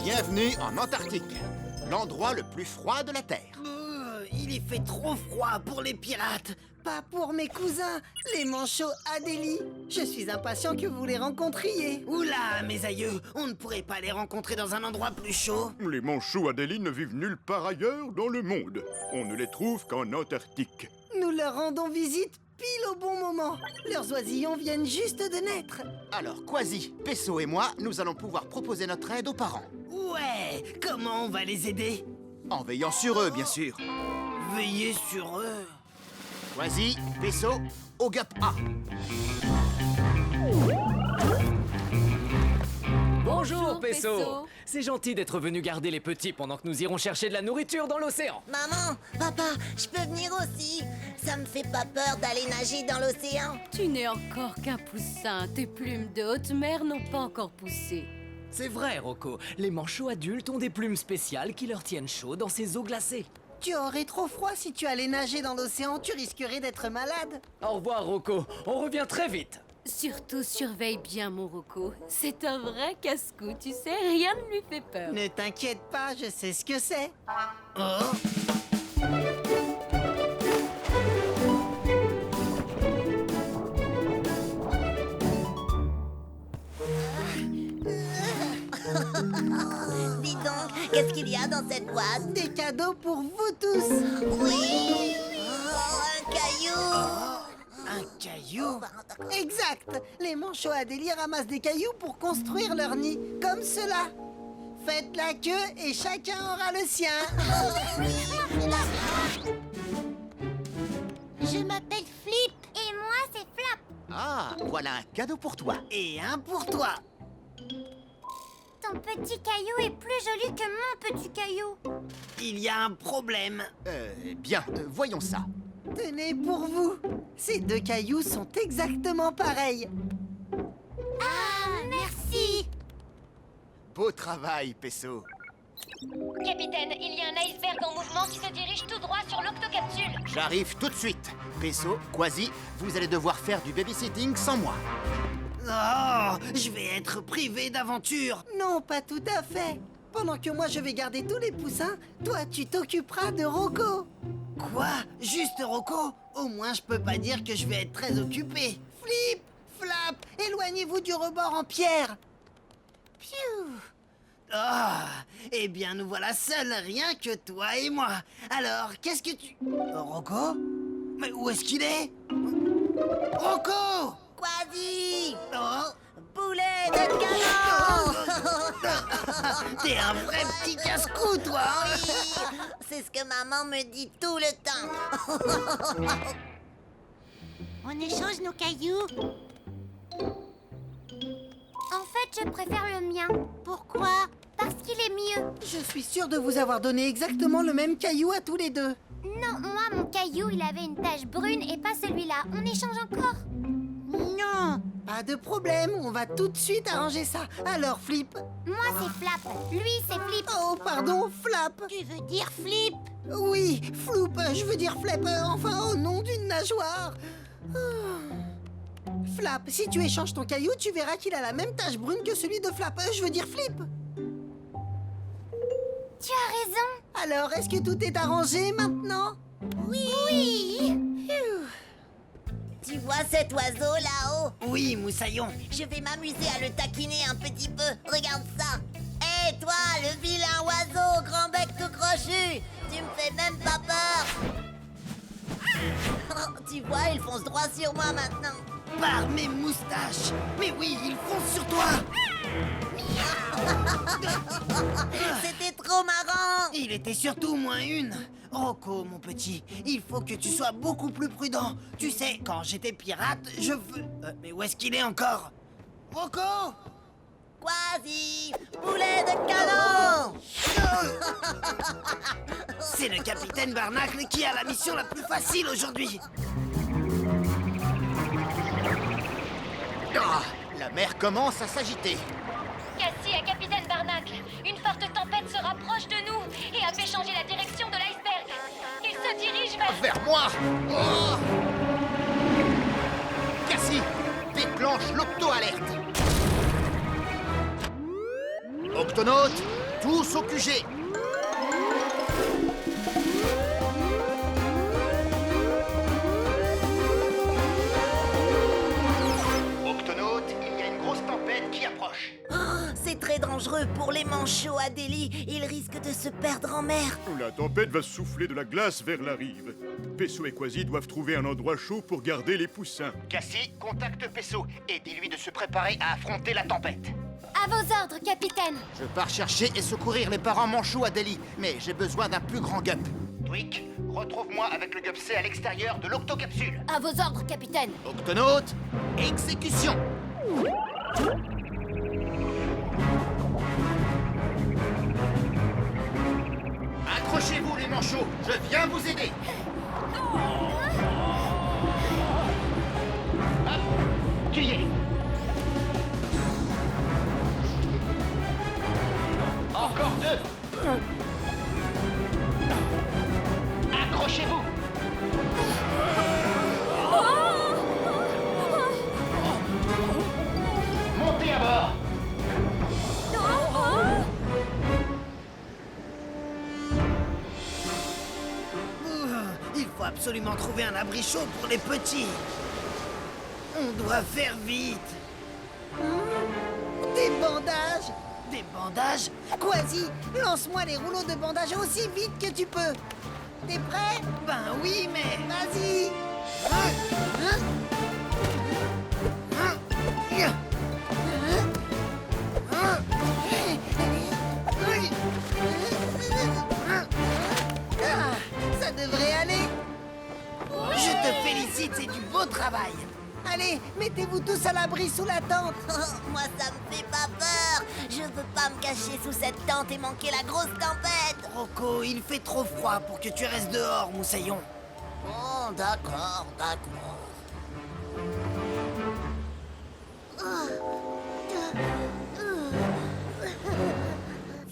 Bienvenue en Antarctique, l'endroit le plus froid de la Terre. Il y fait trop froid pour les pirates. Pas pour mes cousins, les manchots Adélie. Je suis impatient que vous les rencontriez. Oula, mes aïeux, on ne pourrait pas les rencontrer dans un endroit plus chaud? Les manchots Adélie ne vivent nulle part ailleurs dans le monde. On ne les trouve qu'en Antarctique. Nous leur rendons visite pile au bon moment. Leurs oisillons viennent juste de naître. Alors, Kwasi, Pesso et moi, nous allons pouvoir proposer notre aide aux parents. Ouais, comment on va les aider? En veillant sur eux, bien sûr. Veillez sur eux. Kwasi, Pesso, au gap A. Bonjour, Pesso. C'est gentil d'être venu garder les petits pendant que nous irons chercher de la nourriture dans l'océan. Maman, papa, je peux venir aussi. Ça me fait pas peur d'aller nager dans l'océan. Tu n'es encore qu'un poussin. Tes plumes de haute mer n'ont pas encore poussé. C'est vrai, Rocco. Les manchots adultes ont des plumes spéciales qui leur tiennent chaud dans ces eaux glacées. Tu aurais trop froid si tu allais nager dans l'océan. Tu risquerais d'être malade. Au revoir, Rocco. On revient très vite. Surtout surveille bien mon Rocco. C'est un vrai casse-cou, tu sais, rien ne lui fait peur. Ne t'inquiète pas, je sais ce que c'est. Oh. Dis donc, qu'est-ce qu'il y a dans cette boîte? Des cadeaux pour vous tous. Oui, un caillou. Un caillou? Exact. Les manchots Adélie ramassent des cailloux pour construire leur nid, comme cela. Faites la queue et chacun aura le sien. Je m'appelle Flip. Et moi, c'est Flap. Ah, voilà un cadeau pour toi. Et un pour toi. Ton petit caillou est plus joli que mon petit caillou. Il y a un problème. Bien, voyons ça. Tenez pour vous. Ces deux cailloux sont exactement pareils. Ah, merci. Beau travail, Pesso. Capitaine, il y a un iceberg en mouvement qui se dirige tout droit sur l'octocapsule. J'arrive tout de suite. Pesso, Kwasi, vous allez devoir faire du babysitting sans moi. Oh, je vais être privé d'aventure. Non, pas tout à fait. Pendant que moi je vais garder tous les poussins, toi tu t'occuperas de Rocco. Quoi? Juste Rocco? Au moins je peux pas dire que je vais être très occupé. Flip, Flap, éloignez-vous du rebord en pierre. Piou. Ah, eh bien nous voilà seuls, rien que toi et moi. Alors, qu'est-ce que tu... Rocco? Mais où est-ce qu'il est? Rocco! Quasi, Oh, poulet de canon. t'es un vrai petit casse-cou, toi, hein? Oui, c'est ce que maman me dit tout le temps. On échange nos cailloux. En fait, je préfère le mien. Pourquoi? Parce qu'il est mieux. Je suis sûre de vous avoir donné exactement le même caillou à tous les deux. Non, moi, mon caillou, il avait une tache brune et pas celui-là. On échange encore. Non, pas de problème, on va tout de suite arranger ça. Alors, Flip. Moi, c'est Flap. Lui, c'est Flip. Oh, pardon, Flap. Tu veux dire Flip? Oui, Floup, je veux dire Flap, enfin, au nom d'une nageoire. Ah. Flap, si tu échanges ton caillou, tu verras qu'il a la même tache brune que celui de Flap. Je veux dire Flip. Tu as raison. Alors, est-ce que tout est arrangé maintenant? Oui. Tu vois cet oiseau là-haut? Oui, Moussaillon. Je vais m'amuser à le taquiner un petit peu. Regarde ça. Hé, toi, le vilain oiseau, grand bec tout crochu. Tu me fais même pas peur. Tu vois, il fonce droit sur moi maintenant. Par mes moustaches. Mais oui, il fonce sur toi. C'était trop marrant. Il était surtout moins une. Rocco, mon petit, il faut que tu sois beaucoup plus prudent. Tu sais, quand j'étais pirate, je veux... mais où est-ce qu'il est encore? Rocco! Quasi, poulet de canon. C'est le capitaine Barnacle qui a la mission la plus facile aujourd'hui. Ah, la mer commence à s'agiter. Cassie à Capitaine Barnacle. Une forte tempête se rapproche de nous et a fait changer la direction de l'iceberg. Il se dirige vers... Vers moi. Oh. Cassie, déclenche l'octo-alerte. Octonautes, tous au QG. Octonautes, il y a une grosse tempête qui approche. Oh, c'est très dangereux pour les manchots, Adélie. Ils risquent de se perdre en mer. La tempête va souffler de la glace vers la rive. Pesso et Quasi doivent trouver un endroit chaud pour garder les poussins. Cassie, contacte Pesso et dis-lui de se préparer à affronter la tempête. À vos ordres, capitaine. Je pars chercher et secourir les parents manchots à Delhi, mais j'ai besoin d'un plus grand gup. Tweak, retrouve-moi avec le gup C à l'extérieur de l'octocapsule. À vos ordres, capitaine. Octonautes, exécution. Accrochez-vous les manchots, je viens vous aider. Hop, tu y es. Encore deux. Accrochez-vous. Montez à bord. Il faut absolument trouver un abri chaud pour les petits. On doit faire vite. Des bandages. Des bandages? Quasi, lance-moi les rouleaux de bandage aussi vite que tu peux. T'es prêt? Ben oui, mais vas-y. Ah, ça devrait aller. Je te félicite, c'est du beau travail. Allez, mettez-vous tous à l'abri sous la tente. Oh, moi, ça me fait pas peur. Je veux pas me cacher sous cette tente et manquer la grosse tempête. Rocco, il fait trop froid pour que tu restes dehors, Moussaillon. Oh, d'accord, d'accord.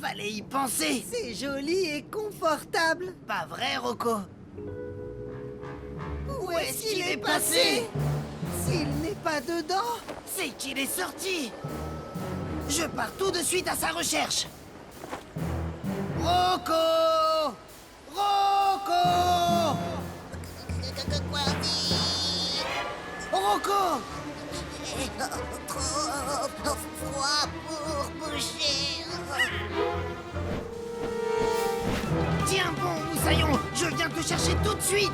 Fallait y penser. C'est joli et confortable. Pas vrai, Rocco? Où est-ce qu'il est passé? S'il n'est pas dedans, c'est qu'il est sorti. Je pars tout de suite à sa recherche. Rocco! Rocco! Quasi, Rocco! j'ai trop froid pour bouger. Tiens bon, Moussaillon, je viens te chercher tout de suite.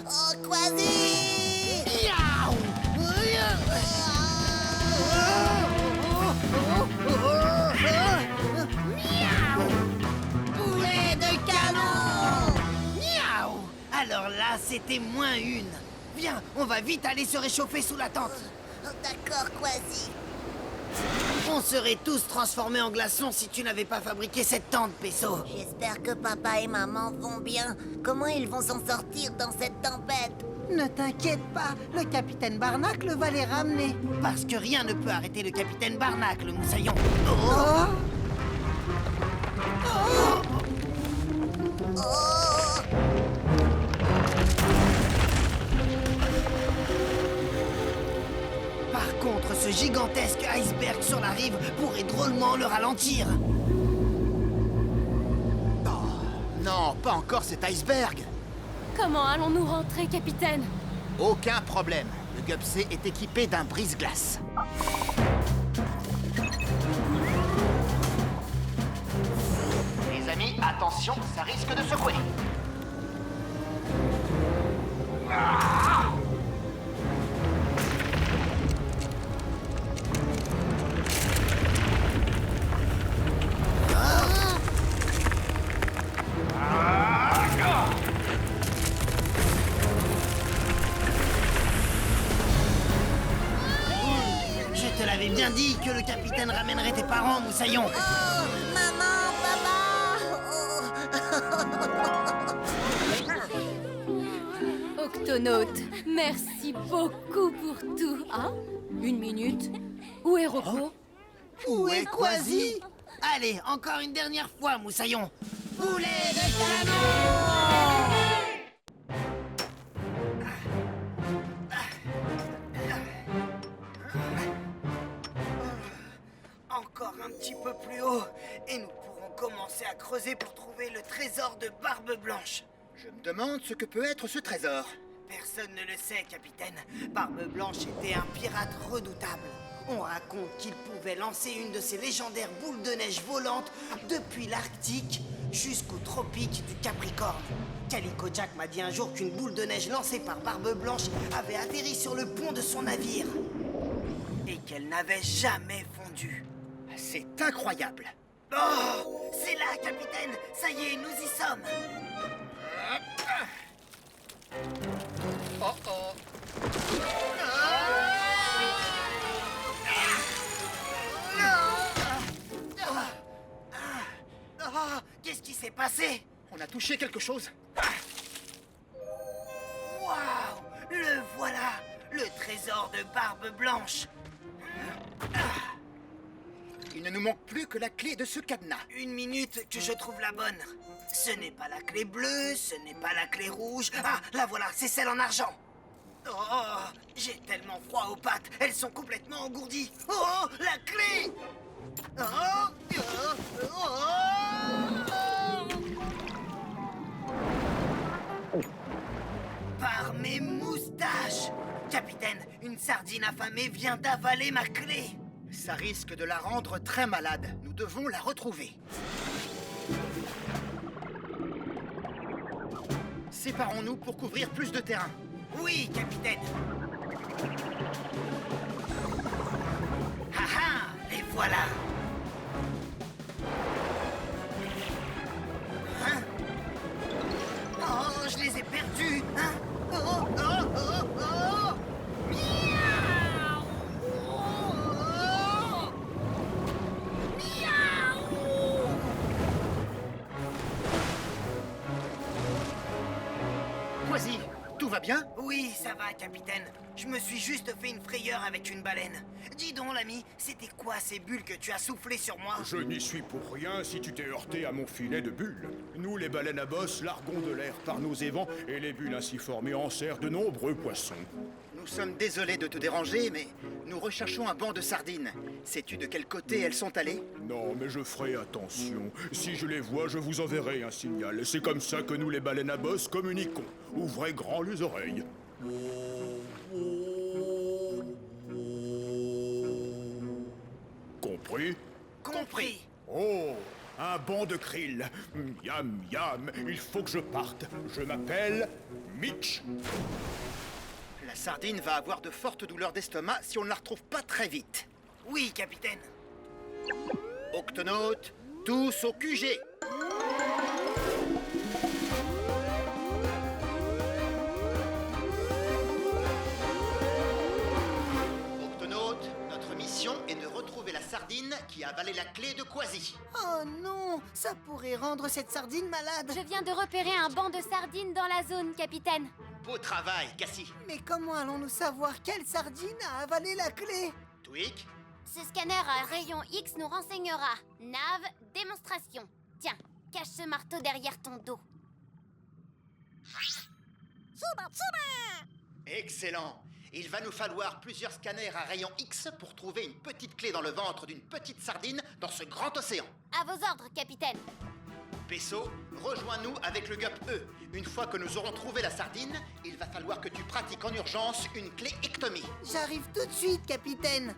Oh, Quasi! Miaou! Miaou! Boulet de canon! Miaou! Alors là, c'était moins une. Viens, on va vite aller se réchauffer sous la tente. Oh, d'accord, Quasi. On serait tous transformés en glaçons si tu n'avais pas fabriqué cette tente, Pesso. J'espère que papa et maman vont bien. Comment ils vont s'en sortir dans cette tempête? Ne t'inquiète pas, le capitaine Barnacle va les ramener. Parce que rien ne peut arrêter le capitaine Barnacle, Moussaillon. Oh! Oh! Par contre, ce gigantesque iceberg sur la rive pourrait drôlement le ralentir. Non, pas encore cet iceberg. Comment allons-nous rentrer, capitaine? Aucun problème. Le gup C est équipé d'un brise-glace. Les amis, attention, ça risque de secouer. Je te l'avais bien dit que le capitaine ramènerait tes parents, Moussaillon. Oh, maman, papa! Octonaute, merci beaucoup pour tout. Hein? Une minute. Où est Rocco? Où est Quasi? Allez, encore une dernière fois, Moussaillon. Boulet de canon! à creuser pour trouver le trésor de Barbe Blanche. Je me demande ce que peut être ce trésor. Personne ne le sait, capitaine. Barbe Blanche était un pirate redoutable. On raconte qu'il pouvait lancer une de ces légendaires boules de neige volantes depuis l'Arctique jusqu'aux tropiques du Capricorne. Calico Jack m'a dit un jour qu'une boule de neige lancée par Barbe Blanche avait atterri sur le pont de son navire et qu'elle n'avait jamais fondu. C'est incroyable. Oh, c'est là, capitaine. Ça y est, nous y sommes. Oh oh. Oh, qu'est-ce qui s'est passé? On a touché quelque chose. Waouh! Le voilà! Le trésor de Barbe Blanche! Il ne nous manque plus que la clé de ce cadenas. Une minute que je trouve la bonne. Ce n'est pas la clé bleue, ce n'est pas la clé rouge. Ah, la voilà, c'est celle en argent. Oh, j'ai tellement froid aux pattes, elles sont complètement engourdies. Oh, la clé! Par mes moustaches! Capitaine, une sardine affamée vient d'avaler ma clé. Ça risque de la rendre très malade. Nous devons la retrouver. Séparons-nous pour couvrir plus de terrain. Oui, capitaine. Ah ah, les voilà. Hein? Oh, je les ai perdus. Hein? Oh, oh, oh, oh. Miaou. Oh. Miaou. Quasi, tout va bien? Oui, ça va, capitaine. Je me suis juste fait une frayeur avec une baleine. Dis donc, l'ami, c'était quoi ces bulles que tu as soufflées sur moi? Je n'y suis pour rien si tu t'es heurté à mon filet de bulles. Nous, les baleines à bosse, larguons de l'air par nos évents et les bulles ainsi formées enserrent de nombreux poissons. Nous sommes désolés de te déranger, mais nous recherchons un banc de sardines. Sais-tu de quel côté elles sont allées? Non, mais je ferai attention. Si je les vois, je vous enverrai un signal. C'est comme ça que nous, les baleines à bosse, communiquons. Ouvrez grand les oreilles. Compris? Compris. Oh, un banc de krill. Miam, miam, il faut que je parte. Je m'appelle Mitch. La sardine va avoir de fortes douleurs d'estomac si on ne la retrouve pas très vite. Oui, capitaine. Octonautes, tous au QG. Octonautes, notre mission est de retrouver la sardine qui a avalé la clé de Quasi. Oh non, ça pourrait rendre cette sardine malade. Je viens de repérer un banc de sardines dans la zone, capitaine. Beau travail, Cassie. Mais comment allons-nous savoir quelle sardine a avalé la clé? Tweak, Ce scanner à rayon X nous renseignera. Nav, démonstration. Tiens, cache ce marteau derrière ton dos. excellent. Il va nous falloir plusieurs scanners à rayon X pour trouver une petite clé dans le ventre d'une petite sardine dans ce grand océan. À vos ordres, capitaine. Pesso, rejoins-nous avec le GUP E. Une fois que nous aurons trouvé la sardine, il va falloir que tu pratiques en urgence une clé ectomie. J'arrive tout de suite, capitaine.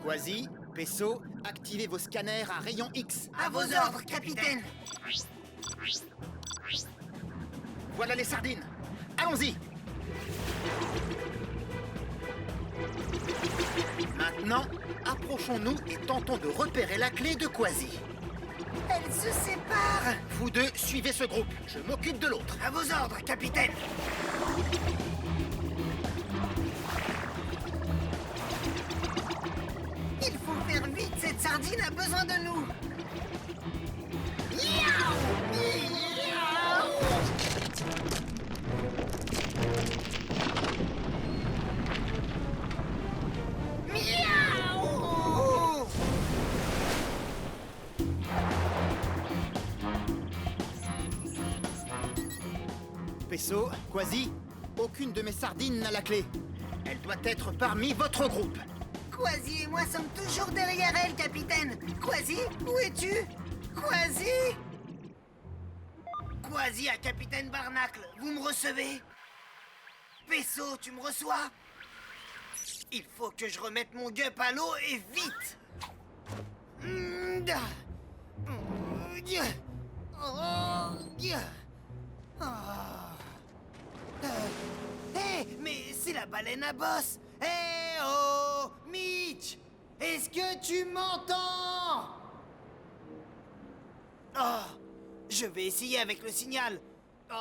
Quasi, Pesso, activez vos scanners à rayon X. À vos ordres, capitaine. Voilà les sardines. Allons-y. Maintenant, approchons-nous et tentons de repérer la clé de Quasi. Elle se sépare. Vous deux, suivez ce groupe. Je m'occupe de l'autre. À vos ordres, capitaine. Il faut faire vite, cette sardine a besoin de nous. Miaou! Miaou! Miaou! Pesso, Quasi, aucune de mes sardines n'a la clé. Elle doit être parmi votre groupe. Quasi et moi sommes toujours derrière elle, capitaine. Quasi, où es-tu? Quasi? Quasi à capitaine Barnacle, vous me recevez? Peso, tu me reçois? Il faut que je remette mon gup à l'eau et vite. Hé, mais c'est la baleine à bosse. Hé, oh, Mitch, est-ce que tu m'entends? Oh, je vais essayer avec le signal. Oh,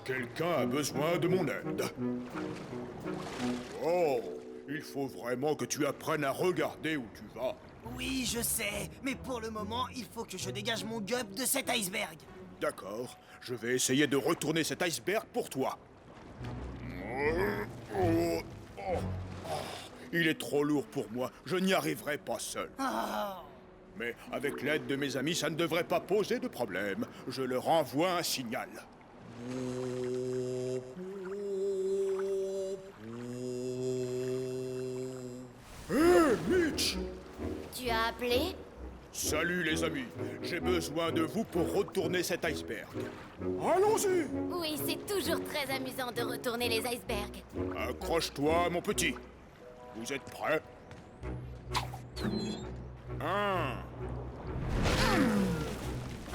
quelqu'un a besoin de mon aide. Oh, il faut vraiment que tu apprennes à regarder où tu vas. Oui, je sais, mais pour le moment, il faut que je dégage mon gup de cet iceberg. D'accord, je vais essayer de retourner cet iceberg pour toi. Il est trop lourd pour moi, je n'y arriverai pas seul. Mais avec l'aide de mes amis, ça ne devrait pas poser de problème. Je leur envoie un signal. Hé, Mitch! Tu as appelé? Salut les amis, j'ai besoin de vous pour retourner cet iceberg. Allons-y! Oui, c'est toujours très amusant de retourner les icebergs. Accroche-toi, mon petit. Vous êtes prêts? 1,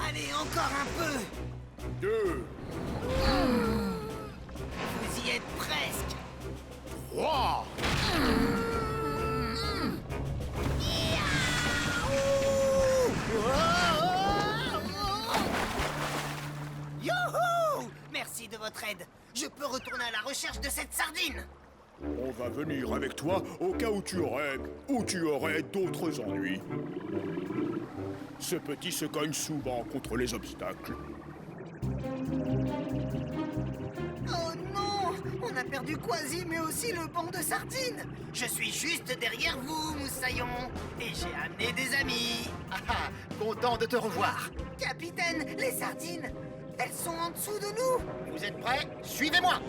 Allez, encore un peu. 2, Vous y êtes presque. 3. Youhou! Merci de votre aide. Je peux retourner à la recherche de cette sardine. On va venir avec toi au cas où tu aurais d'autres ennuis. Ce petit se cogne souvent contre les obstacles. Oh non! On a perdu Quasi, mais aussi le banc de sardines. Je suis juste derrière vous, Moussaillon. Et j'ai amené des amis. Ah, content de te revoir. Capitaine, les sardines, elles sont en dessous de nous. Vous êtes prêts? Suivez-moi.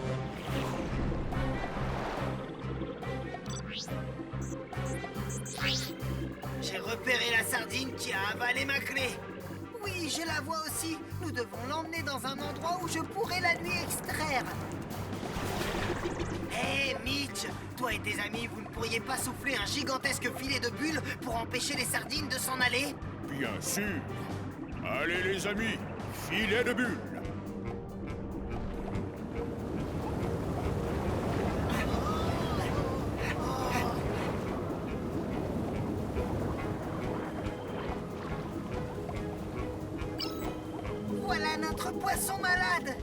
J'ai repéré la sardine qui a avalé ma clé. Oui, je la vois aussi. Nous devons l'emmener dans un endroit où je pourrai la lui extraire. Hé, Mitch, toi et tes amis, vous ne pourriez pas souffler un gigantesque filet de bulles pour empêcher les sardines de s'en aller? Bien sûr. Allez les amis, filet de bulles. Voilà notre poisson malade.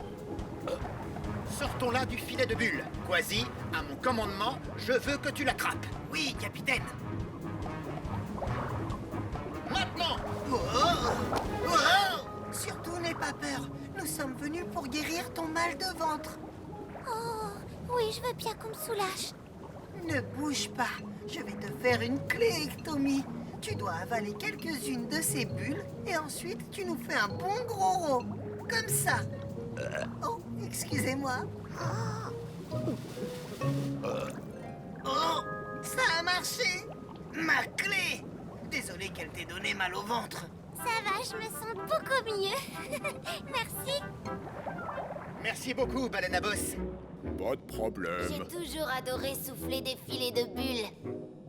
Sortons là du filet de bulles. Quasi, à mon commandement, je veux que tu l'attrapes. Oui, capitaine. Maintenant! Oh, oh, oh. Surtout, n'aie pas peur. Nous sommes venus pour guérir ton mal de ventre. Oh, oui, je veux bien qu'on me soulage. Ne bouge pas. Je vais te faire une cléectomie. Tu dois avaler quelques-unes de ces bulles et ensuite tu nous fais un bon gros rot. Comme ça. Oh, excusez-moi. Oh, ça a marché. Ma clé. Désolé qu'elle t'ait donné mal au ventre. Ça va, je me sens beaucoup mieux. Merci. Merci beaucoup, baleine à bosse. Pas de problème. J'ai toujours adoré souffler des filets de bulles.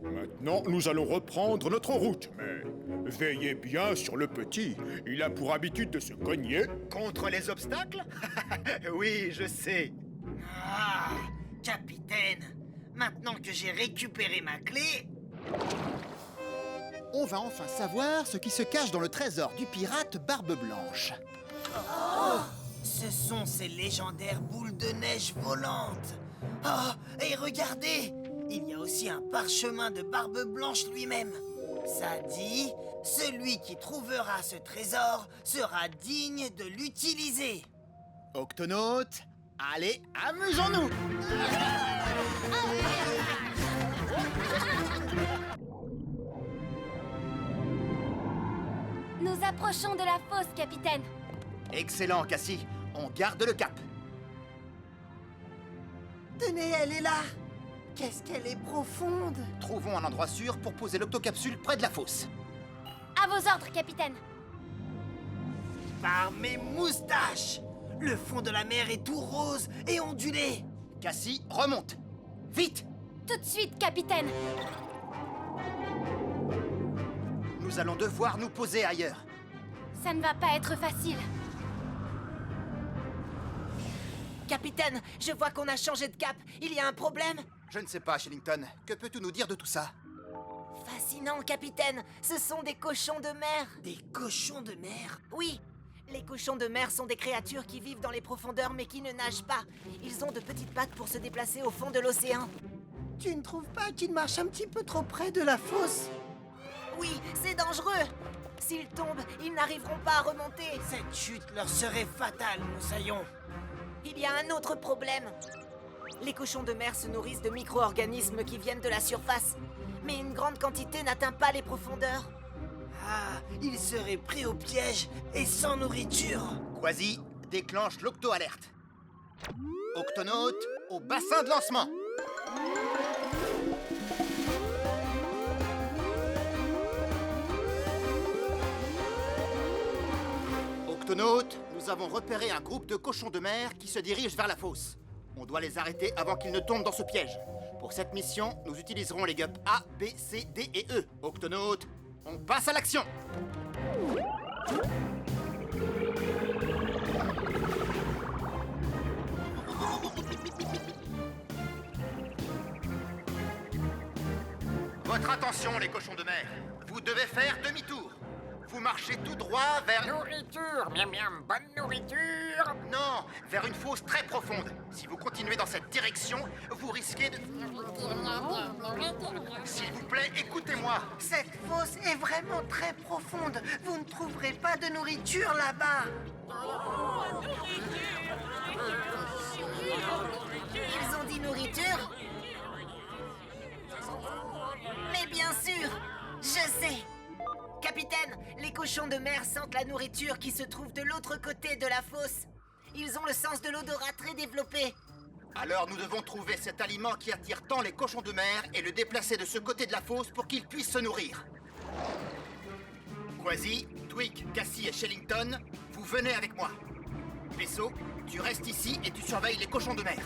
Maintenant, nous allons reprendre notre route, mais veillez bien sur le petit. Il a pour habitude de se cogner. Contre les obstacles? Oui, je sais. Ah, capitaine. Maintenant que j'ai récupéré ma clé, On va enfin savoir ce qui se cache dans le trésor du pirate Barbe Blanche. ce sont ces légendaires boules de neige volantes. Oh, et regardez, il y a aussi un parchemin de Barbe Blanche lui-même. Ça dit, celui qui trouvera ce trésor sera digne de l'utiliser. Octonautes, allez, amusons-nous! Nous approchons de la fosse, capitaine. Excellent, Cassie. On garde le cap. Tenez, elle est là. Qu'est-ce qu'elle est profonde. Trouvons un endroit sûr pour poser l'octocapsule près de la fosse. À vos ordres, capitaine. Par mes moustaches. Le fond de la mer est tout rose et ondulé. Cassie, remonte. Vite! Tout de suite, capitaine. Nous allons devoir nous poser ailleurs. Ça ne va pas être facile. Capitaine, je vois qu'on a changé de cap. Il y a un problème? Je ne sais pas, Shellington. Que peux-tu nous dire de tout ça? Fascinant, capitaine. Ce sont des cochons de mer. Des cochons de mer? Oui. Les cochons de mer sont des créatures qui vivent dans les profondeurs mais qui ne nagent pas. Ils ont de petites pattes pour se déplacer au fond de l'océan. Tu ne trouves pas qu'ils marchent un petit peu trop près de la fosse? Oui, c'est dangereux. S'ils tombent, ils n'arriveront pas à remonter. Cette chute leur serait fatale, moussaillon. Il y a un autre problème. Les cochons de mer se nourrissent de micro-organismes qui viennent de la surface. Mais une grande quantité n'atteint pas les profondeurs. Ah, ils seraient pris au piège et sans nourriture. Quasi, déclenche l'octo-alerte. Octonaute, au bassin de lancement. Octonaute, nous avons repéré un groupe de cochons de mer qui se dirigent vers la fosse. On doit les arrêter avant qu'ils ne tombent dans ce piège. Pour cette mission, nous utiliserons les gups A, B, C, D et E. Octonaute, on passe à l'action. Votre attention, les cochons de mer. Vous devez faire demi-tour. Vous marchez tout droit vers... Nourriture, miam miam, bonne nourriture. Non, vers une fosse très profonde. Si vous continuez dans cette direction, vous risquez de... S'il vous plaît, écoutez-moi. Cette fosse est vraiment très profonde. Vous ne trouverez pas de nourriture là-bas. Ils ont dit nourriture? Mais bien sûr, je sais. Capitaine, les cochons de mer sentent la nourriture qui se trouve de l'autre côté de la fosse. Ils ont le sens de l'odorat très développé. Alors nous devons trouver cet aliment qui attire tant les cochons de mer et le déplacer de ce côté de la fosse pour qu'ils puissent se nourrir. Quasi, Twig, Cassie et Shellington, vous venez avec moi. Peso, tu restes ici et tu surveilles les cochons de mer.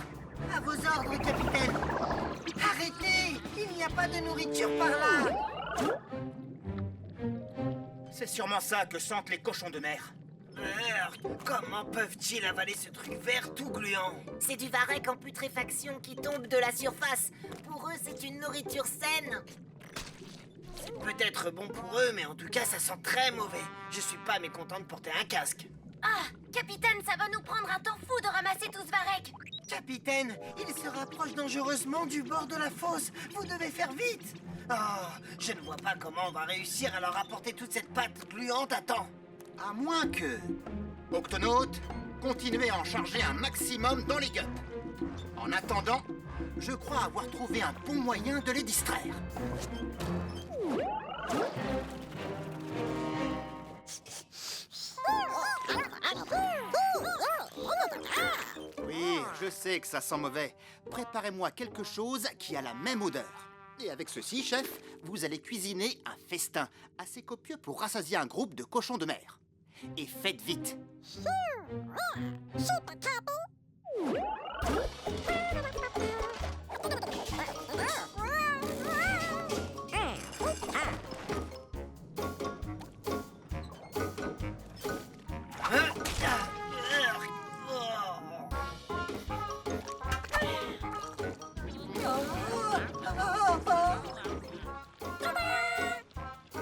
À vos ordres, capitaine. Arrêtez! Il n'y a pas de nourriture par là. C'est sûrement ça que sentent les cochons de mer. Comment peuvent-ils avaler ce truc vert tout gluant? C'est du varech en putréfaction qui tombe de la surface. Pour eux, c'est une nourriture saine. C'est peut-être bon pour eux, mais en tout cas, ça sent très mauvais. Je suis pas mécontent de porter un casque. Ah, capitaine, ça va nous prendre un temps fou de ramasser tout ce varech. Capitaine, il se rapproche dangereusement du bord de la fosse. Vous devez faire vite. Oh, je ne vois pas comment on va réussir à leur apporter toute cette pâte gluante à temps. À moins que... Octonaute, continuez à en charger un maximum dans les gups. En attendant, je crois avoir trouvé un bon moyen de les distraire. Oui, je sais que ça sent mauvais. Préparez-moi quelque chose qui a la même odeur. Et avec ceci, chef, vous allez cuisiner un festin assez copieux pour rassasier un groupe de cochons de mer. Et faites vite.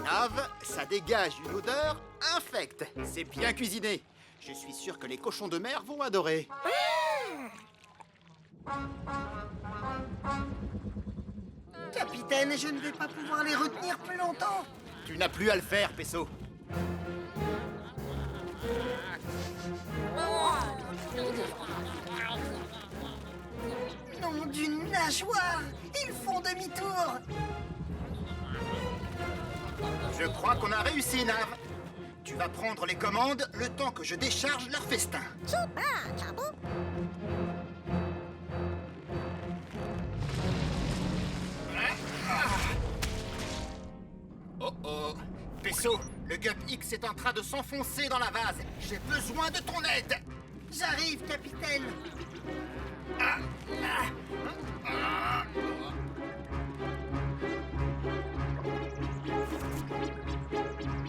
Nav, ça dégage une odeur infecte. C'est bien cuisiné. Je suis sûr que les cochons de mer vont adorer. Capitaine, je ne vais pas pouvoir les retenir plus longtemps. Tu n'as plus à le faire, Peso. Nom d'une nageoire! Ils font demi-tour! Je crois qu'on a réussi, Nav. Tu vas prendre les commandes le temps que je décharge leur festin. Vaisseau, le Gup X est en train de s'enfoncer dans la vase. J'ai besoin de ton aide. J'arrive, capitaine.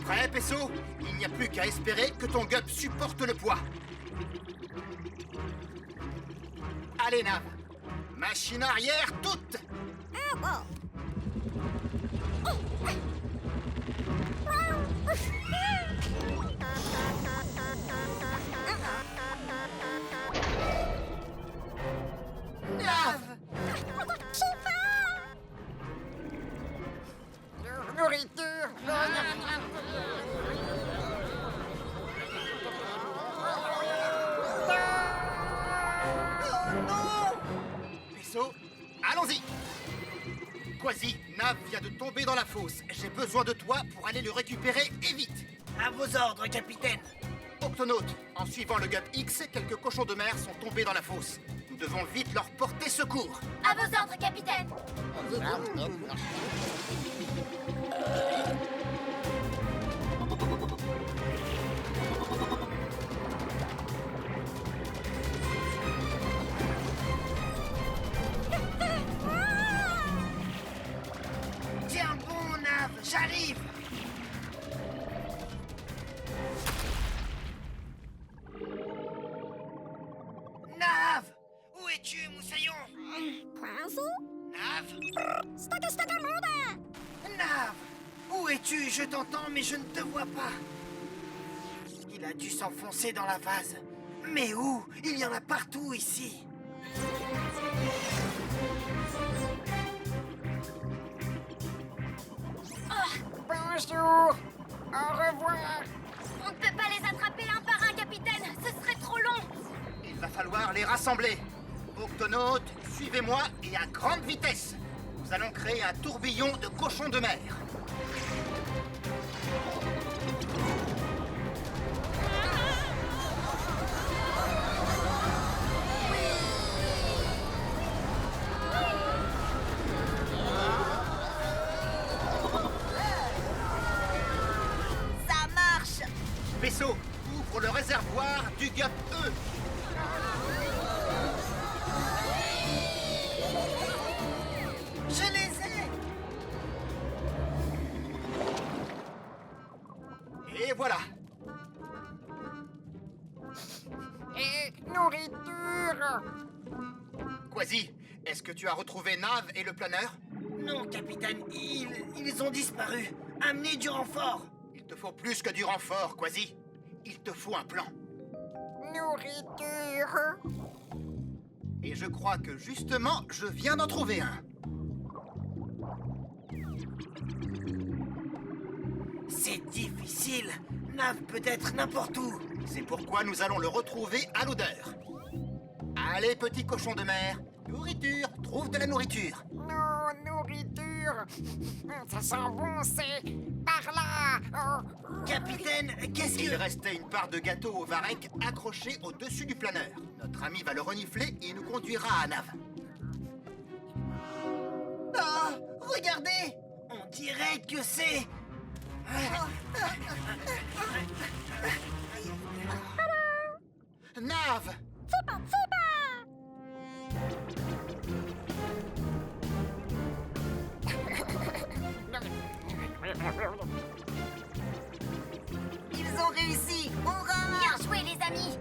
Prêt, Pesso? Il n'y a plus qu'à espérer que ton Gup supporte le poids. Allez, Nav. Machine arrière toute. Nav! Nourriture. Vaisseau, allons-y. Quasi, Nav vient de tomber dans la fosse. J'ai besoin de toi pour aller le récupérer et vite. À vos ordres, capitaine. Octonaute, en suivant le Gup X, quelques cochons de mer sont tombés dans la fosse. Nous devons vite leur porter secours. À vos ordres, capitaine. Tiens bon, Nav, j'arrive. Nav! Où es-tu, Moussaillon? Nav? Nav! Où es-tu? Je t'entends, mais je ne te vois pas. Il a dû s'enfoncer dans la vase. Mais où? Il y en a partout ici. Bonjour. Au revoir. On ne peut pas les attraper un par un, capitaine. Ce serait trop long. Il va falloir les rassembler. Octonaute, suivez-moi et à grande vitesse. Nous allons créer un tourbillon de cochons de mer. Ça marche. Vaisseau, ouvre le réservoir du Gup E. Je les ai! Et voilà. Et nourriture. Quasi, est-ce que tu as retrouvé Nav et le planeur? Non, capitaine, ils ont disparu. Amenez du renfort. Il te faut plus que du renfort, Quasi. Il te faut un plan. Nourriture. Et je crois que justement, je viens d'en trouver un. C'est difficile. Nav peut être n'importe où. C'est pourquoi nous allons le retrouver à l'odeur. Allez, petit cochon de mer. Nourriture, trouve de la nourriture. Non, nourriture. Ça sent bon, c'est par là. Oh. Capitaine, qu'est-ce Il que... restait une part de gâteau au varech accrochée au-dessus du planeur. Notre ami va le renifler et il nous conduira à Nav. Ah, regardez! On dirait que c'est... Nav! Ils ont réussi. Hurrah! Bien joué, les amis.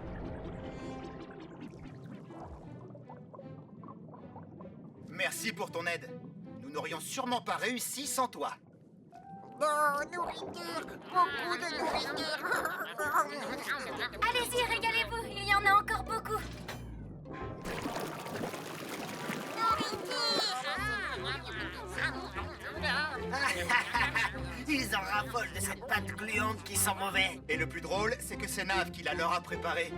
Merci pour ton aide. Nous n'aurions sûrement pas réussi sans toi. Oh, nourriture. Beaucoup de nourriture. Allez-y, régalez-vous. Il y en a encore beaucoup. Ils en raffolent de cette pâte gluante qui sent mauvais. Et le plus drôle, c'est que c'est Nav qui la leur a préparé.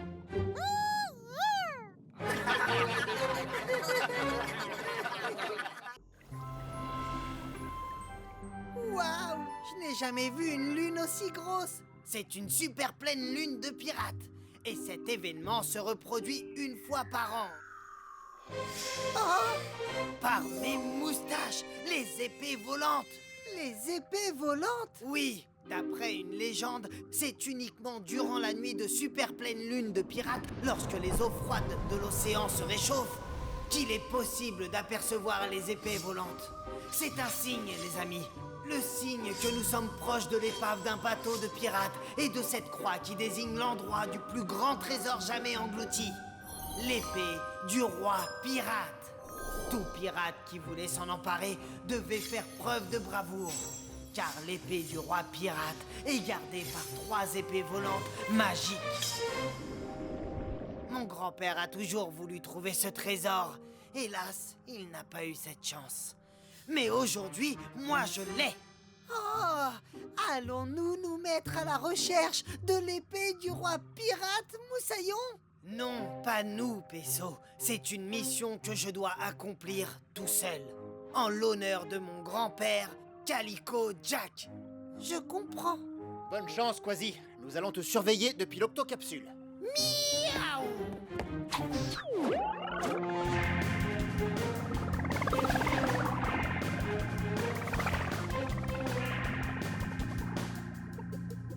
Waouh! Je n'ai jamais vu une lune aussi grosse. C'est une super pleine lune de pirates. Et cet événement se reproduit une fois par an. Oh! Par mes moustaches, les épées volantes. Les épées volantes? Oui, D'après une légende, c'est uniquement durant la nuit de super pleine lune de pirates, lorsque les eaux froides de l'océan se réchauffent, qu'il est possible d'apercevoir les épées volantes. C'est un signe, les amis. Le signe que nous sommes proches de l'épave d'un bateau de pirates et de cette croix qui désigne l'endroit du plus grand trésor jamais englouti. L'épée du roi pirate. Tout pirate qui voulait s'en emparer devait faire preuve de bravoure. Car l'épée du roi pirate est gardée par 3 épées volantes magiques. Mon grand-père a toujours voulu trouver ce trésor. Hélas, il n'a pas eu cette chance. Mais aujourd'hui, moi je l'ai. Oh, allons-nous nous mettre à la recherche de l'épée du roi pirate, Moussaillon? Non, pas nous, Pesso. C'est une mission que je dois accomplir tout seul. En l'honneur de mon grand-père, Calico Jack. Je comprends. Bonne chance, Quasi. Nous allons te surveiller depuis l'octocapsule. Miaou!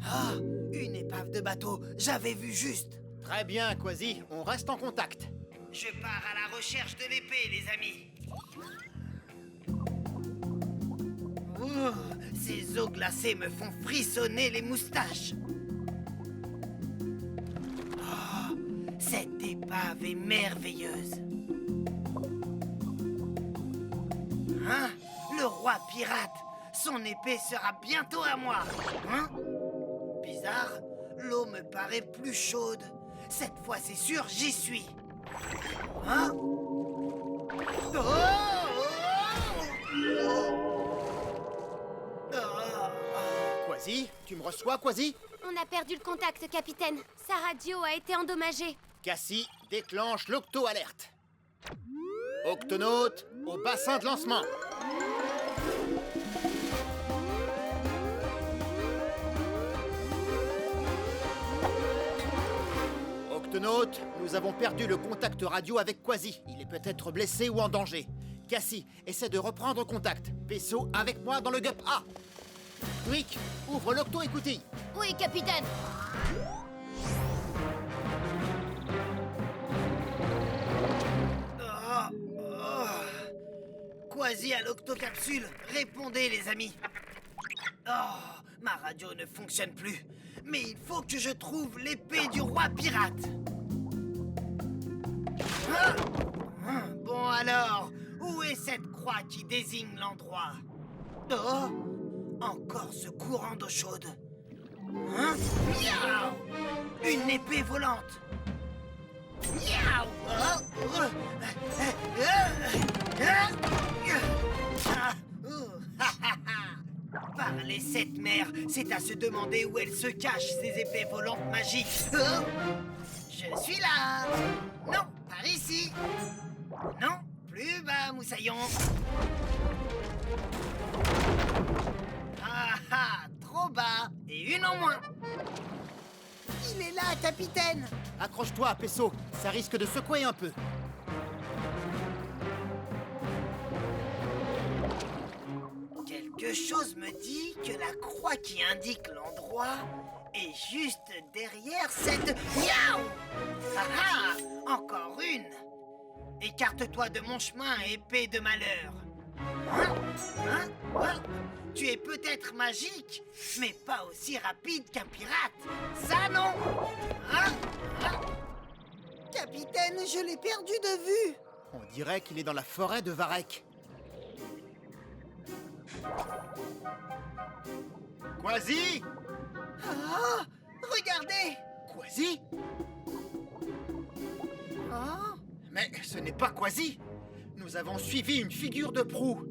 Ah, une épave de bateau, j'avais vu juste. Très bien, Quasi. On reste en contact. Je pars à la recherche de l'épée, les amis. Oh, ces eaux glacées me font frissonner les moustaches. Oh, cette épave est merveilleuse. Hein? Le roi pirate. Son épée sera bientôt à moi. Hein? Bizarre, l'eau me paraît plus chaude. Cette fois, c'est sûr, j'y suis. Hein? Oh, oh, oh. Quasi, tu me reçois, Quasi? On a perdu le contact, capitaine. Sa radio a été endommagée. Cassie, déclenche l'octo-alerte. Octonaute, au bassin de lancement. Octonaute, nous avons perdu le contact radio avec Quasi. Il est peut-être blessé ou en danger. Cassie, essaie de reprendre contact. Pesso, avec moi dans le GUP A. Rick, ouvre l'octo-écoutille. Oui, capitaine. Quasi à l'octocapsule. Répondez, les amis. Oh, ma radio ne fonctionne plus. Mais il faut que je trouve l'épée du roi pirate. Bon alors, où est cette croix qui désigne l'endroit? Oh, encore ce courant d'eau chaude. Hein? Miaou! Une épée volante. Miaou! Par les 7 mers, c'est à se demander où elles se cachent, ces épées volantes magiques. Je suis là. Non, par ici. Non, plus bas, Moussaillon. Trop bas. Et une en moins. Il est là, capitaine. Accroche-toi, Pesso. Ça risque de secouer un peu. Quelque chose me dit que la croix qui indique l'endroit est juste derrière cette... Miaou! Encore une! Écarte-toi de mon chemin, épée de malheur. Tu es peut-être magique, mais pas aussi rapide qu'un pirate. Ça, non! Capitaine, je l'ai perdu de vue. On dirait qu'il est dans la forêt de Varek. Quasi! Ah! Regardez! Quasi? Ah! Mais ce n'est pas Quasi. Nous avons suivi une figure de proue.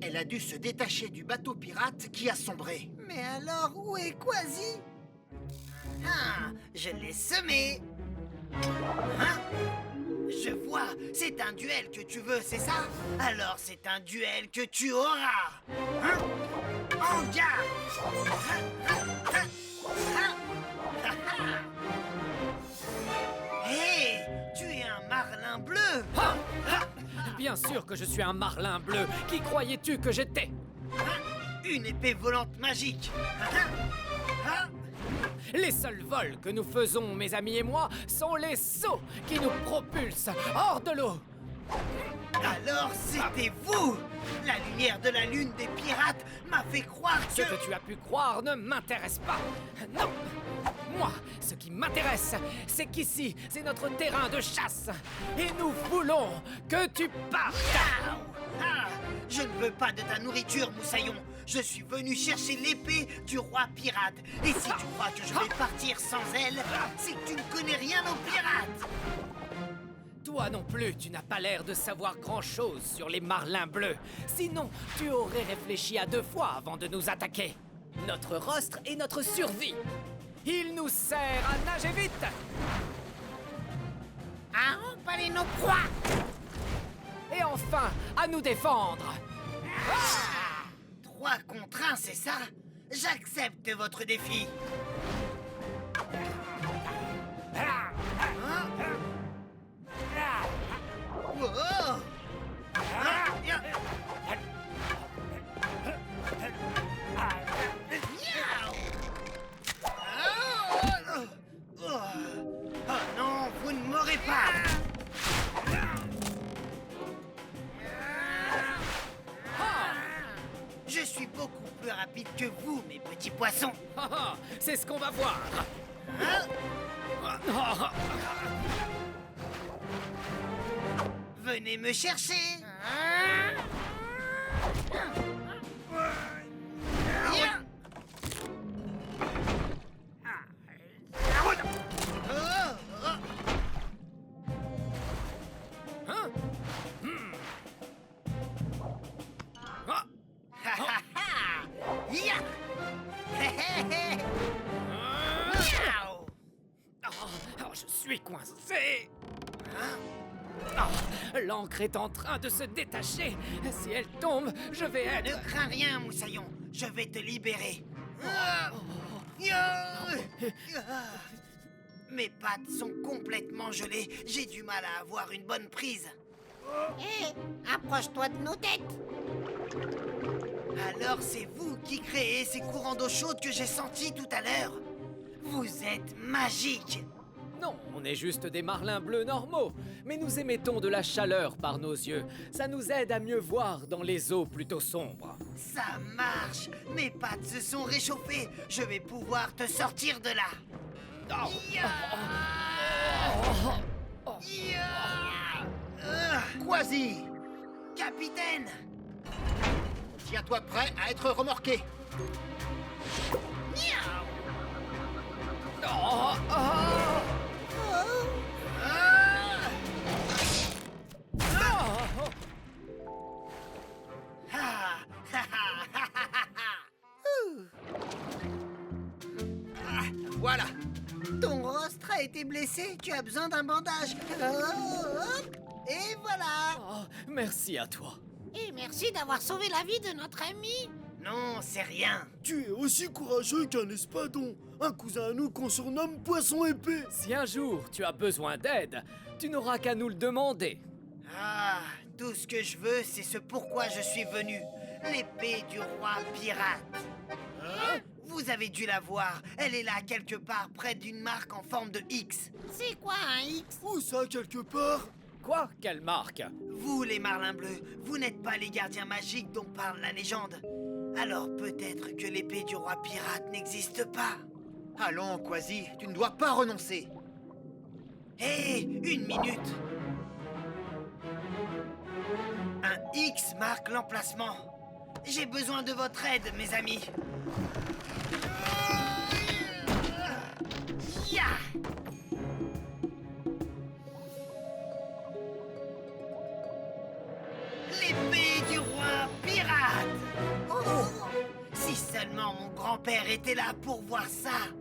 Elle a dû se détacher du bateau pirate qui a sombré. Mais alors, où est Quasi? Je l'ai semé. Je vois, c'est un duel que tu veux, c'est ça? Alors c'est un duel que tu auras. En garde. Hé, tu es un marlin bleu. Bien sûr que je suis un marlin bleu. Qui croyais-tu que j'étais? Une épée volante magique. Les seuls vols que nous faisons, mes amis et moi, sont les sauts qui nous propulsent hors de l'eau. Alors c'était vous! La lumière de la lune des pirates m'a fait croire Ce que tu as pu croire ne m'intéresse pas. Non! Moi, ce qui m'intéresse, c'est qu'ici, c'est notre terrain de chasse. Et nous voulons que tu partes. Ah, je ne veux pas de ta nourriture, Moussaillon. Je suis venu chercher l'épée du roi pirate. Et si tu crois que je vais partir sans elle, c'est que tu ne connais rien aux pirates. Toi non plus, tu n'as pas l'air de savoir grand-chose sur les marlins bleus. Sinon, tu aurais réfléchi à 2 fois avant de nous attaquer. Notre rostre est notre survie. Il nous sert à nager vite. À empaler nos proies. Et enfin, à nous défendre. 3 contre 1, c'est ça? J'accepte votre défi. Oh! Oh non, vous ne m'aurez pas! Je suis beaucoup plus rapide que vous, mes petits poissons. C'est ce qu'on va voir. Venez me chercher. Je suis coincé. L'ancre est en train de se détacher. Si elle tombe, je vais être... Ne crains rien, Moussaillon. Je vais te libérer. Mes pattes sont complètement gelées. J'ai du mal à avoir une bonne prise. Hé, approche-toi de nos têtes. Alors c'est vous qui créez ces courants d'eau chaude que j'ai sentis tout à l'heure. Vous êtes magique. Non, on est juste des marlins bleus normaux. Mais nous émettons de la chaleur par nos yeux. Ça nous aide à mieux voir dans les eaux plutôt sombres. Ça marche. Mes pattes se sont réchauffées. Je vais pouvoir te sortir de là. Quasi, Capitaine! tiens-toi prêt à être remorqué. Voilà. Ton rostre a été blessé, tu as besoin d'un bandage. Hop, et voilà. Oh, merci à toi. Et merci d'avoir sauvé la vie de notre ami. Non, c'est rien. Tu es aussi courageux qu'un espadon. Un cousin à nous qu'on surnomme Poisson épée. Si un jour tu as besoin d'aide, tu n'auras qu'à nous le demander. Ah, tout ce que je veux, c'est ce pourquoi je suis venu. L'épée du roi pirate. Vous avez dû la voir. Elle est là quelque part près d'une marque en forme de X. C'est quoi un X? Où ça, quelque part? Quoi? Quelle marque? Vous, les marlins bleus, vous n'êtes pas les gardiens magiques dont parle la légende. Alors peut-être que l'épée du roi pirate n'existe pas. Allons, Quasi, tu ne dois pas renoncer. Hé, une minute. Un X marque l'emplacement. J'ai besoin de votre aide, mes amis. Ya! L'épée du roi pirate! Oh! Si seulement mon grand-père était là pour voir ça!